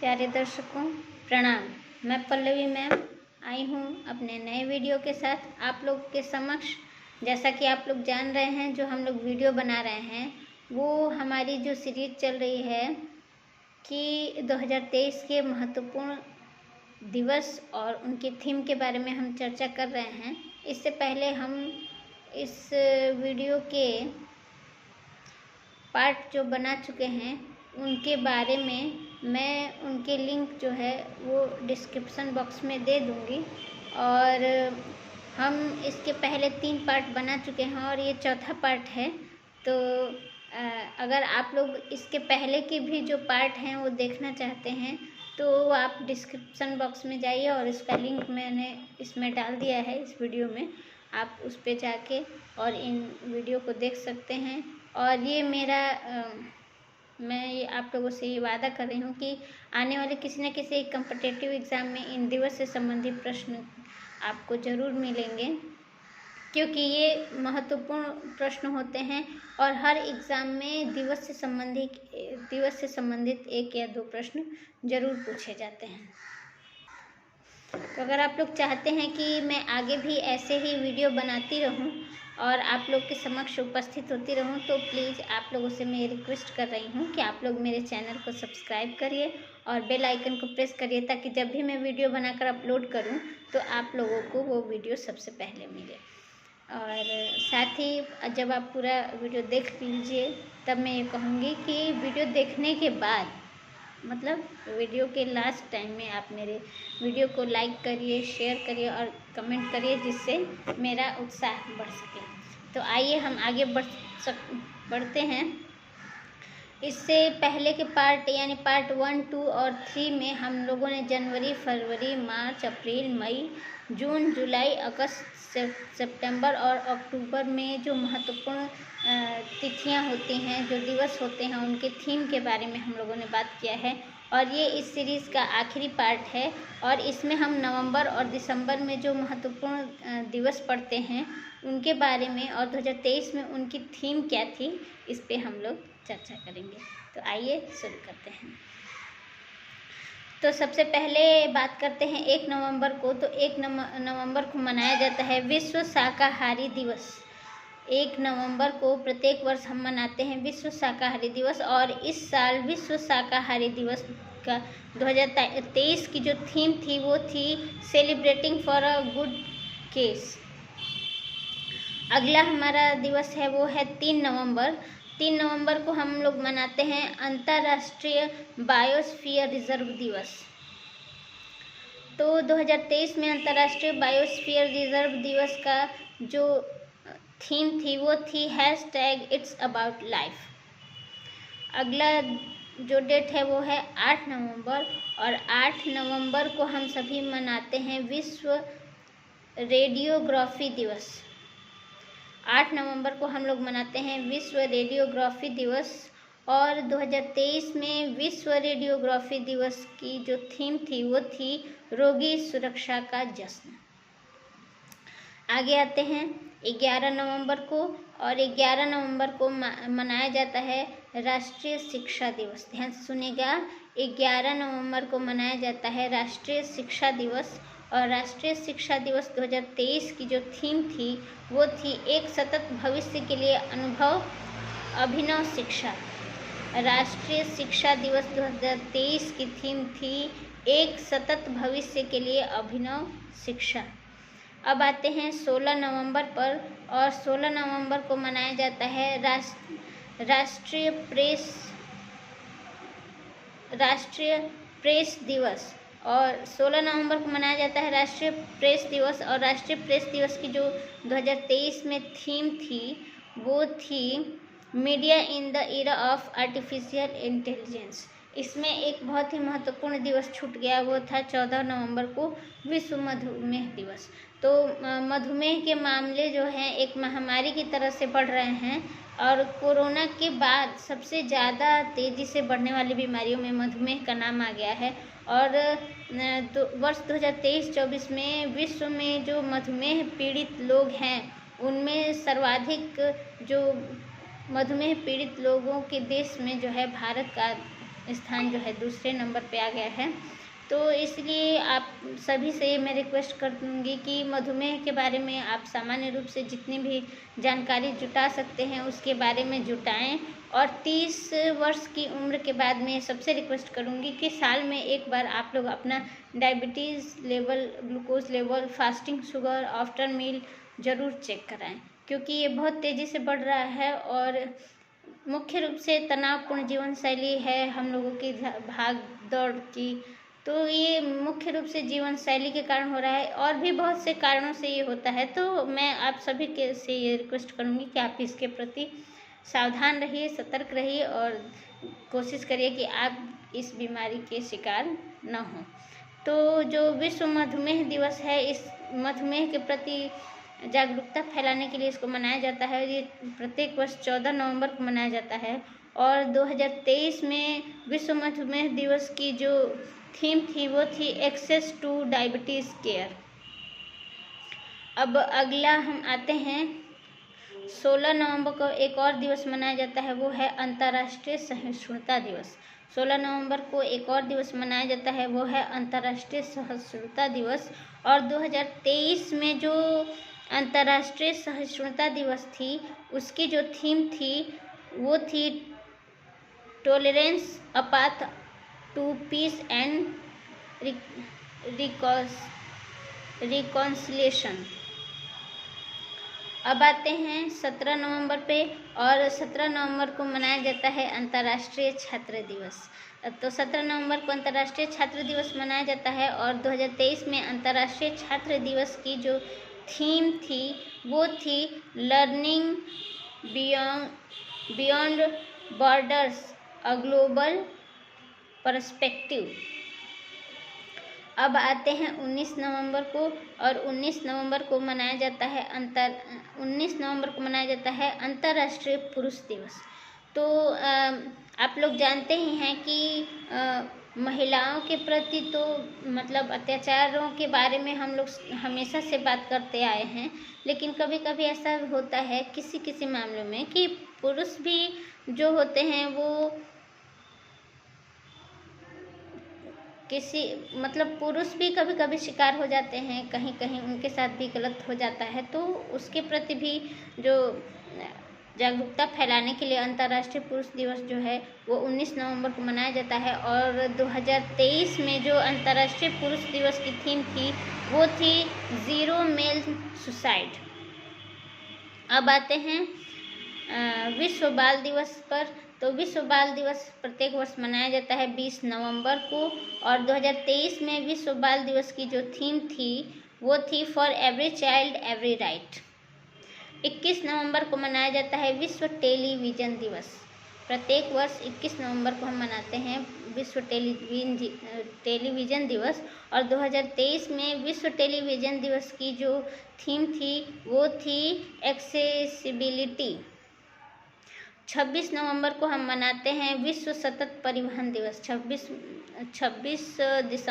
प्यारे दर्शकों प्रणाम। मैं पल्लवी मैम आई हूँ अपने नए वीडियो के साथ आप लोग के समक्ष। जैसा कि आप लोग जान रहे हैं, जो हम लोग वीडियो बना रहे हैं वो हमारी जो सीरीज चल रही है कि 2023 के महत्वपूर्ण दिवस और उनके थीम के बारे में हम चर्चा कर रहे हैं। इससे पहले हम इस वीडियो के पार्ट जो बना चुके हैं उनके बारे में मैं उनके लिंक जो है वो डिस्क्रिप्शन बॉक्स में दे दूँगी। और हम इसके पहले 3 पार्ट बना चुके हैं और ये चौथा पार्ट है। तो अगर आप लोग इसके पहले के भी जो पार्ट हैं वो देखना चाहते हैं तो आप डिस्क्रिप्शन बॉक्स में जाइए और इसका लिंक मैंने इसमें डाल दिया है इस वीडियो में। आप उस पे जाके और इन वीडियो को देख सकते हैं। और ये मेरा मैं ये आप लोगों से ये वादा कर रही हूँ कि आने वाले किसी न किसी कॉम्पिटिटिव एग्ज़ाम में इन दिवस से संबंधित प्रश्न आपको ज़रूर मिलेंगे, क्योंकि ये महत्वपूर्ण प्रश्न होते हैं और हर एग्ज़ाम में दिवस से संबंधित 1 या 2 प्रश्न ज़रूर पूछे जाते हैं। तो अगर आप लोग चाहते हैं कि मैं आगे भी ऐसे ही वीडियो बनाती रहूं और आप लोग के समक्ष उपस्थित होती रहूं, तो प्लीज़ आप लोगों से मैं रिक्वेस्ट कर रही हूं कि आप लोग मेरे चैनल को सब्सक्राइब करिए और बेल आइकन को प्रेस करिए, ताकि जब भी मैं वीडियो बनाकर अपलोड करूं तो आप लोगों को वो वीडियो सबसे पहले मिले। और साथ ही जब आप पूरा वीडियो देख लीजिए तब मैं ये कहूँगी कि वीडियो देखने के बाद मतलब वीडियो के लास्ट टाइम में आप मेरे वीडियो को लाइक करिए, शेयर करिए और कमेंट करिए, जिससे मेरा उत्साह बढ़ सके। तो आइए हम आगे बढ़ते हैं। इससे पहले के पार्ट यानी पार्ट 1, 2 और 3 में हम लोगों ने जनवरी, फरवरी, मार्च, अप्रैल, मई, जून, जुलाई, अगस्त, सितंबर और अक्टूबर में जो महत्वपूर्ण तिथियां होती हैं, जो दिवस होते हैं, उनके थीम के बारे में हम लोगों ने बात किया है। और ये इस सीरीज़ का आखिरी पार्ट है और इसमें हम नवंबर और दिसंबर में जो महत्वपूर्ण दिवस पड़ते हैं उनके बारे में और 2023 में उनकी थीम क्या थी, इस पे हम लोग चर्चा करेंगे। तो आइए शुरू करते हैं। तो सबसे पहले बात करते हैं 1 नवंबर को। तो 1 नवंबर को मनाया जाता है विश्व शाकाहारी दिवस। 1 नवंबर को प्रत्येक वर्ष हम मनाते हैं विश्व शाकाहारी दिवस। और इस साल विश्व शाकाहारी दिवस का 2023 की जो थीम थी वो थी celebrating for a good case. अगला हमारा दिवस है वो है 3 नवंबर। 3 नवंबर को हम लोग मनाते हैं अंतर्राष्ट्रीय बायोस्फीयर रिजर्व दिवस। तो 2023 में अंतर्राष्ट्रीय बायोस्फीयर रिजर्व दिवस का जो थीम थी वो थी #It's about life। अगला जो डेट है वो है 8 नवंबर। और 8 नवंबर को हम सभी मनाते हैं विश्व रेडियोग्राफी दिवस। 8 नवंबर को हम लोग मनाते हैं विश्व रेडियोग्राफी दिवस। और 2023 में विश्व रेडियोग्राफी दिवस की जो थीम थी वो थी रोगी सुरक्षा का जश्न। आगे आते हैं 11 नवंबर को। और 11 नवंबर को मनाया जाता है राष्ट्रीय शिक्षा दिवस। ध्यान से सुनिएगा, 11 नवंबर को मनाया जाता है राष्ट्रीय शिक्षा दिवस। और राष्ट्रीय शिक्षा दिवस 2023 की जो थीम थी वो थी एक सतत भविष्य के लिए अभिनव शिक्षा। राष्ट्रीय शिक्षा दिवस 2023 की थीम थी एक सतत भविष्य के लिए अभिनव शिक्षा। अब आते हैं 16 नवंबर पर। और 16 नवंबर को मनाया जाता है राष्ट्रीय प्रेस दिवस। और 16 नवंबर को मनाया जाता है राष्ट्रीय प्रेस दिवस। और राष्ट्रीय प्रेस दिवस की जो 2023 में थीम थी वो थी media in the era of artificial intelligence. इसमें एक बहुत ही महत्वपूर्ण दिवस छूट गया, वो था 14 नवंबर को विश्व मधुमेह दिवस। तो मधुमेह के मामले जो हैं एक महामारी की तरह से बढ़ रहे हैं और कोरोना के बाद सबसे ज़्यादा तेज़ी से बढ़ने वाली बीमारियों में मधुमेह का नाम आ गया है। और वर्ष 2023-24 में विश्व में जो मधुमेह पीड़ित लोग हैं उनमें सर्वाधिक जो मधुमेह पीड़ित लोगों के देश में जो है भारत का स्थान जो है दूसरे नंबर पे आ गया है। तो इसलिए आप सभी से मैं रिक्वेस्ट करूँगी कि मधुमेह के बारे में आप सामान्य रूप से जितनी भी जानकारी जुटा सकते हैं उसके बारे में जुटाएं। और 30 वर्ष की उम्र के बाद मैं सबसे रिक्वेस्ट करूँगी कि साल में एक बार आप लोग अपना diabetes level, glucose level, fasting sugar, after meal ज़रूर चेक कराएं, क्योंकि ये बहुत तेज़ी से बढ़ रहा है। और मुख्य रूप से तनावपूर्ण जीवन शैली है हम लोगों की, भाग दौड़ की, तो ये मुख्य रूप से जीवन शैली के कारण हो रहा है। और भी बहुत से कारणों से ये होता है। तो मैं आप सभी के से ये रिक्वेस्ट करूँगी कि आप इसके प्रति सावधान रहिए, सतर्क रहिए और कोशिश करिए कि आप इस बीमारी के शिकार न हों। तो जो विश्व मधुमेह दिवस है, इस मधुमेह के प्रति जागरूकता फैलाने के लिए इसको मनाया जाता है। ये प्रत्येक वर्ष 14 नवंबर को मनाया जाता है। और 2023 में विश्व मधुमेह दिवस की जो थीम थी वो थी एक्सेस टू डायबिटीज़ केयर। अब अगला हम आते हैं, 16 नवंबर को एक और दिवस मनाया जाता है, वो है अंतर्राष्ट्रीय सहिष्णुता दिवस। 16 नवंबर को एक और दिवस मनाया जाता है, वो है अंतर्राष्ट्रीय सहिष्णुता दिवस। और 2023 में जो अंतर्राष्ट्रीय सहिष्णुता दिवस थी उसकी जो थीम थी वो थी tolerance a path to peace and reconciliation. अब आते हैं 17 नवंबर पे, और 17 नवंबर को मनाया जाता है अंतर्राष्ट्रीय छात्र दिवस। तो 17 नवंबर को अंतर्राष्ट्रीय छात्र दिवस मनाया जाता है। और 2023 में अंतर्राष्ट्रीय छात्र दिवस की जो थीम थी वो थी learning beyond borders, a global perspective. अब आते हैं 19 नवंबर को, और 19 नवंबर को मनाया जाता है अंतर्राष्ट्रीय पुरुष दिवस। तो आप लोग जानते ही हैं कि महिलाओं के प्रति तो मतलब अत्याचारों के बारे में हम लोग हमेशा से बात करते आए हैं, लेकिन कभी कभी ऐसा होता है किसी किसी मामलों में कि पुरुष भी जो होते हैं वो पुरुष भी कभी कभी शिकार हो जाते हैं, कहीं कहीं उनके साथ भी गलत हो जाता है। तो उसके प्रति भी जो जागरूकता फैलाने के लिए अंतर्राष्ट्रीय पुरुष दिवस जो है वो 19 नवंबर को मनाया जाता है। और 2023 में जो अंतर्राष्ट्रीय पुरुष दिवस की थीम थी वो थी ज़ीरो मेल सुसाइड। अब आते हैं विश्व बाल दिवस पर। तो विश्व बाल दिवस प्रत्येक वर्ष मनाया जाता है 20 नवंबर को। और 2023 में विश्व बाल दिवस की जो थीम थी वो थी for every child every right. 21 नवंबर को मनाया जाता है विश्व टेलीविज़न दिवस। प्रत्येक वर्ष 21 नवंबर को हम मनाते हैं विश्व टेलीविज़न दिवस। और 2023 में विश्व टेलीविज़न दिवस की जो थीम थी वो थी एक्सेसिबिलिटी। 26 नवंबर को हम मनाते हैं विश्व सतत परिवहन दिवस। 26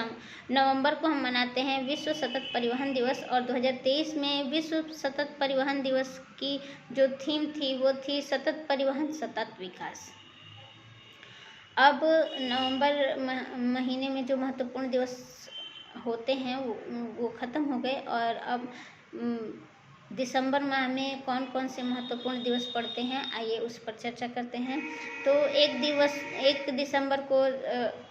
नवंबर को हम मनाते हैं विश्व सतत परिवहन दिवस। और 2023 में विश्व सतत परिवहन दिवस की जो थीम थी वो थी सतत परिवहन सतत विकास। अब नवंबर महीने में जो महत्वपूर्ण दिवस होते हैं वो ख़त्म हो गए। और अब दिसंबर माह में कौन कौन से महत्वपूर्ण दिवस पड़ते हैं, आइए उस पर चर्चा करते हैं। तो 1 दिसंबर को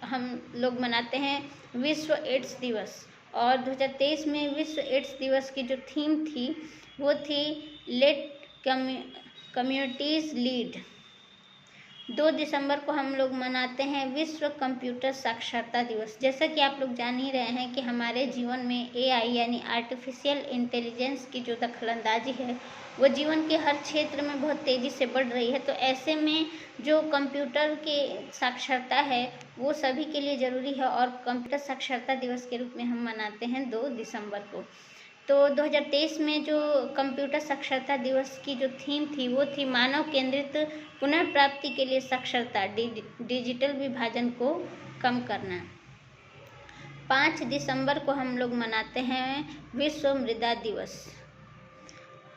हम लोग मनाते हैं विश्व एड्स दिवस। और 2023 में विश्व एड्स दिवस की जो थीम थी वो थी लेट कम्युनिटीज़ लीड। 2 दिसंबर को हम लोग मनाते हैं विश्व कंप्यूटर साक्षरता दिवस। जैसा कि आप लोग जान ही रहे हैं कि हमारे जीवन में AI यानी आर्टिफिशियल इंटेलिजेंस की जो दखलंदाजी है वो जीवन के हर क्षेत्र में बहुत तेज़ी से बढ़ रही है। तो ऐसे में जो कंप्यूटर के साक्षरता है वो सभी के लिए ज़रूरी है, और कंप्यूटर साक्षरता दिवस के रूप में हम मनाते हैं 2 दिसंबर को। तो 2023 में जो कंप्यूटर साक्षरता दिवस की जो थीम थी वो थी मानव केंद्रित पुनर्प्राप्ति के लिए साक्षरता, डिजिटल विभाजन को कम करना। 5 दिसंबर को हम लोग मनाते हैं विश्व मृदा दिवस।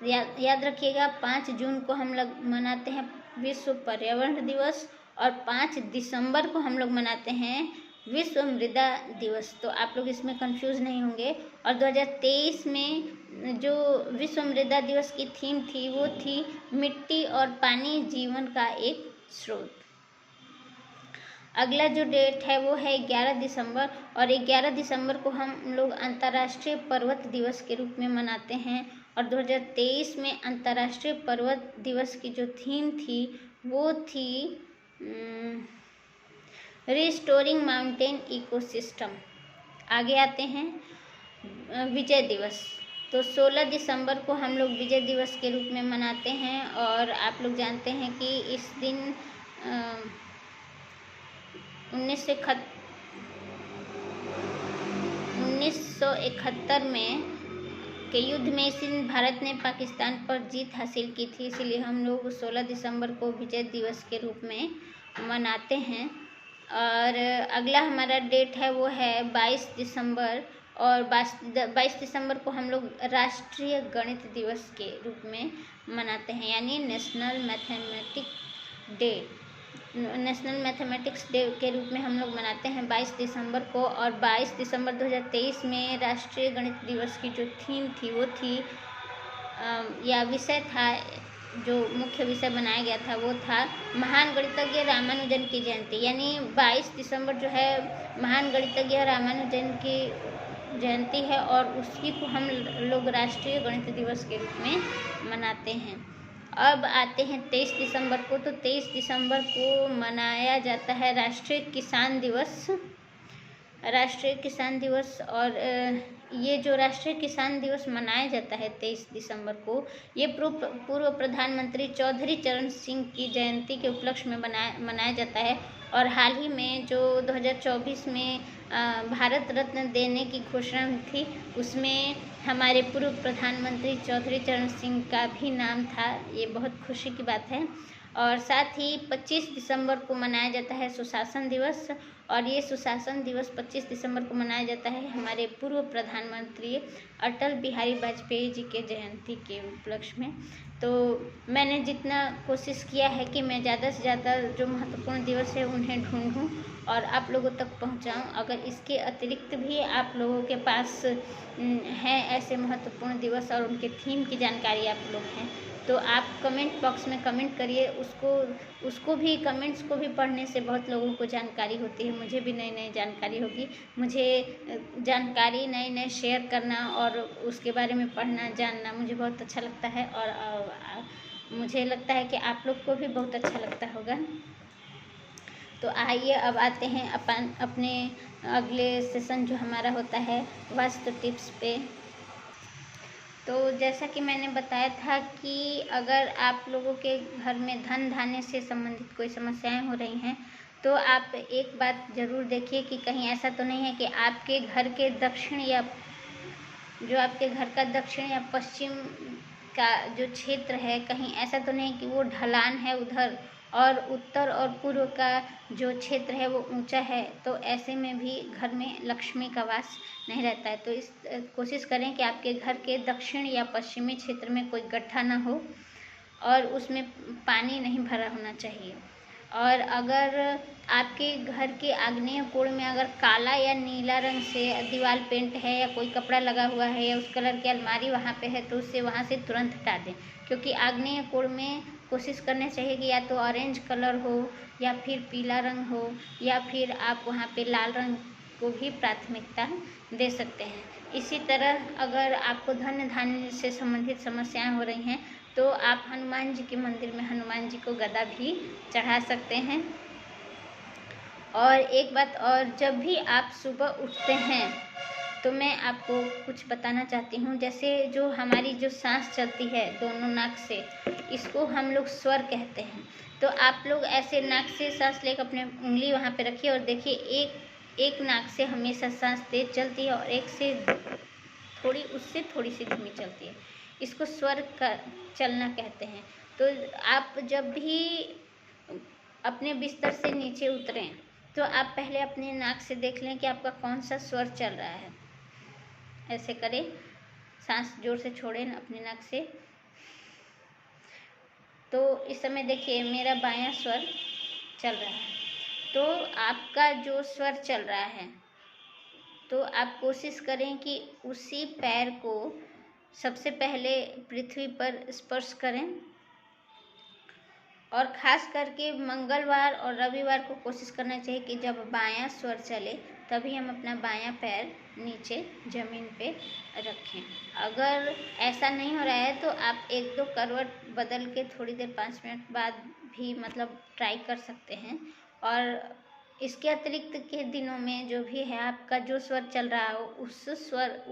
याद रखिएगा 5 जून को हम लोग मनाते हैं विश्व पर्यावरण दिवस। और 5 दिसंबर को हम लोग मनाते हैं विश्व मृदा दिवस। तो आप लोग इसमें कंफ्यूज नहीं होंगे। और 2023 में जो विश्व मृदा दिवस की थीम थी वो थी मिट्टी और पानी जीवन का एक स्रोत। अगला जो डेट है वो है 11 दिसंबर, और 11 दिसंबर को हम लोग अंतर्राष्ट्रीय पर्वत दिवस के रूप में मनाते हैं। और 2023 में अंतर्राष्ट्रीय पर्वत दिवस की जो थीम थी वो थी रिस्टोरिंग माउंटेन इकोसिस्टम। आगे आते हैं विजय दिवस। तो 16 दिसंबर को हम लोग विजय दिवस के रूप में मनाते हैं। और आप लोग जानते हैं कि इस दिन 1971 में के युद्ध में इस दिन भारत ने पाकिस्तान पर जीत हासिल की थी, इसलिए हम लोग 16 दिसंबर को विजय दिवस के रूप में मनाते हैं। और अगला हमारा डेट है वो है 22 दिसंबर, और 22 दिसंबर को हम लोग राष्ट्रीय गणित दिवस के रूप में मनाते हैं, यानी नेशनल मैथमेटिक्स डे के रूप में हम लोग मनाते हैं 22 दिसंबर को। और 22 दिसंबर 2023 में राष्ट्रीय गणित दिवस की जो थीम थी वो थी या विषय था, जो मुख्य विषय बनाया गया था वो था महान गणितज्ञ रामानुजन की जयंती। यानी 22 दिसंबर जो है महान गणितज्ञ रामानुजन की जयंती है, और उसी को हम लोग राष्ट्रीय गणित दिवस के रूप में मनाते हैं। अब आते हैं 23 दिसंबर को। तो 23 दिसंबर को मनाया जाता है राष्ट्रीय किसान दिवस। और ये जो राष्ट्रीय किसान दिवस मनाया जाता है 23 दिसंबर को, ये पूर्व प्रधानमंत्री चौधरी चरण सिंह की जयंती के उपलक्ष्य में मनाया जाता है। और हाल ही में जो 2024 में भारत रत्न देने की घोषणा हुई थी, उसमें हमारे पूर्व प्रधानमंत्री चौधरी चरण सिंह का भी नाम था। ये बहुत खुशी की बात है। और साथ ही 25 दिसंबर को मनाया जाता है सुशासन दिवस, और ये सुशासन दिवस 25 दिसंबर को मनाया जाता है हमारे पूर्व प्रधानमंत्री अटल बिहारी वाजपेयी जी के जयंती के उपलक्ष्य में। तो मैंने जितना कोशिश किया है कि मैं ज़्यादा से ज़्यादा जो महत्वपूर्ण दिवस है उन्हें ढूंढूं और आप लोगों तक पहुंचाऊं। अगर इसके अतिरिक्त भी आप लोगों के पास हैं ऐसे महत्वपूर्ण दिवस और उनके थीम की जानकारी आप लोग हैं, तो आप कमेंट बॉक्स में कमेंट करिए। उसको भी कमेंट्स को भी पढ़ने से बहुत लोगों को जानकारी होती है, मुझे भी नई नई जानकारी होगी। मुझे जानकारी नए शेयर करना और उसके बारे में पढ़ना जानना मुझे बहुत अच्छा लगता है, और मुझे लगता है कि आप लोग को भी बहुत अच्छा लगता होगा। तो आइए अब आते हैं अपने अगले सेशन जो हमारा होता है वास्तु टिप्स पे। तो जैसा कि मैंने बताया था कि अगर आप लोगों के घर में धन धान्य से संबंधित कोई समस्याएं हो रही हैं, तो आप एक बात ज़रूर देखिए कि कहीं ऐसा तो नहीं है कि आपके घर के दक्षिण या जो आपके घर का दक्षिण या पश्चिम का जो क्षेत्र है, कहीं ऐसा तो नहीं कि वो ढलान है उधर, और उत्तर और पूर्व का जो क्षेत्र है वो ऊंचा है, तो ऐसे में भी घर में लक्ष्मी का वास नहीं रहता है। तो इस कोशिश करें कि आपके घर के दक्षिण या पश्चिमी क्षेत्र में कोई गड्ढा ना हो और उसमें पानी नहीं भरा होना चाहिए। और अगर आपके घर के आग्नेय कोण में अगर काला या नीला रंग से दीवार पेंट है या कोई कपड़ा लगा हुआ है या उस कलर की अलमारी वहाँ पे है, तो उससे वहाँ से तुरंत हटा दें। क्योंकि आग्नेय कोण में कोशिश करनी चाहिए कि या तो ऑरेंज कलर हो या फिर पीला रंग हो, या फिर आप वहाँ पे लाल रंग को भी प्राथमिकता दे सकते हैं। इसी तरह अगर आपको धन धान्य से संबंधित समस्याएं हो रही हैं, तो आप हनुमान जी के मंदिर में हनुमान जी को गदा भी चढ़ा सकते हैं। और एक बात और, जब भी आप सुबह उठते हैं तो मैं आपको कुछ बताना चाहती हूँ। जैसे जो हमारी जो सांस चलती है दोनों नाक से, इसको हम लोग स्वर कहते हैं। तो आप लोग ऐसे नाक से सांस लेकर अपने उंगली वहाँ पे रखिए और देखिए एक नाक से हमेशा सांस तेज चलती है और एक से उससे थोड़ी सी धीमी चलती है। इसको स्वर का चलना कहते हैं। तो आप जब भी अपने बिस्तर से नीचे उतरें तो आप पहले अपने नाक से देख लें कि आपका कौन सा स्वर चल रहा है। ऐसे करें, सांस जोर से छोड़ें अपने नाक से। तो इस समय देखिए मेरा बायां स्वर चल रहा है, तो आपका जो स्वर चल रहा है, तो आप कोशिश करें कि उसी पैर को सबसे पहले पृथ्वी पर स्पर्श करें। और ख़ास करके मंगलवार और रविवार को कोशिश करना चाहिए कि जब बायां स्वर चले तभी हम अपना बायां पैर नीचे ज़मीन पे रखें। अगर ऐसा नहीं हो रहा है तो आप 1-2 करवट बदल के थोड़ी देर 5 मिनट बाद भी मतलब ट्राई कर सकते हैं। और इसके अतिरिक्त के दिनों में जो भी है आपका जो स्वर चल रहा हो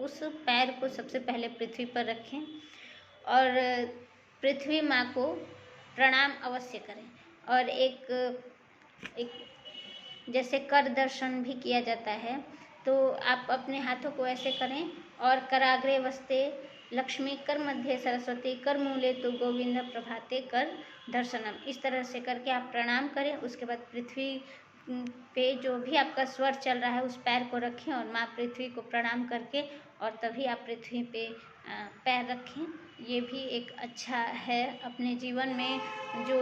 उस पैर को सबसे पहले पृथ्वी पर रखें और पृथ्वी माँ को प्रणाम अवश्य करें। और एक जैसे कर दर्शन भी किया जाता है, तो आप अपने हाथों को ऐसे करें और कराग्रे वस्ते लक्ष्मी कर मध्य सरस्वती कर मूले तो गोविंद प्रभाते कर दर्शनम, इस तरह से करके आप प्रणाम करें। उसके बाद पृथ्वी पे जो भी आपका स्वर चल रहा है उस पैर को रखें और माँ पृथ्वी को प्रणाम करके और तभी आप पृथ्वी पे पैर रखें। ये भी एक अच्छा है, अपने जीवन में जो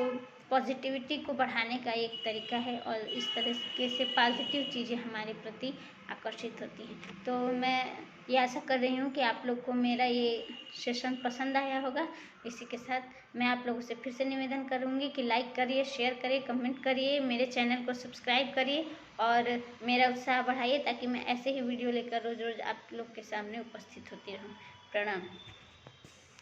पॉजिटिविटी को बढ़ाने का एक तरीका है और इस तरीके से पॉजिटिव चीज़ें हमारे प्रति आकर्षित होती हैं। तो मैं ये आशा कर रही हूँ कि आप लोग को मेरा ये सेशन पसंद आया होगा। इसी के साथ मैं आप लोगों से फिर से निवेदन करूँगी कि लाइक करिए, शेयर करिए, कमेंट करिए, मेरे चैनल को सब्सक्राइब करिए और मेरा उत्साह बढ़ाइए ताकि मैं ऐसे ही वीडियो लेकर रोज़ रोज़ आप लोग के सामने उपस्थित होती रहूँ। प्रणाम।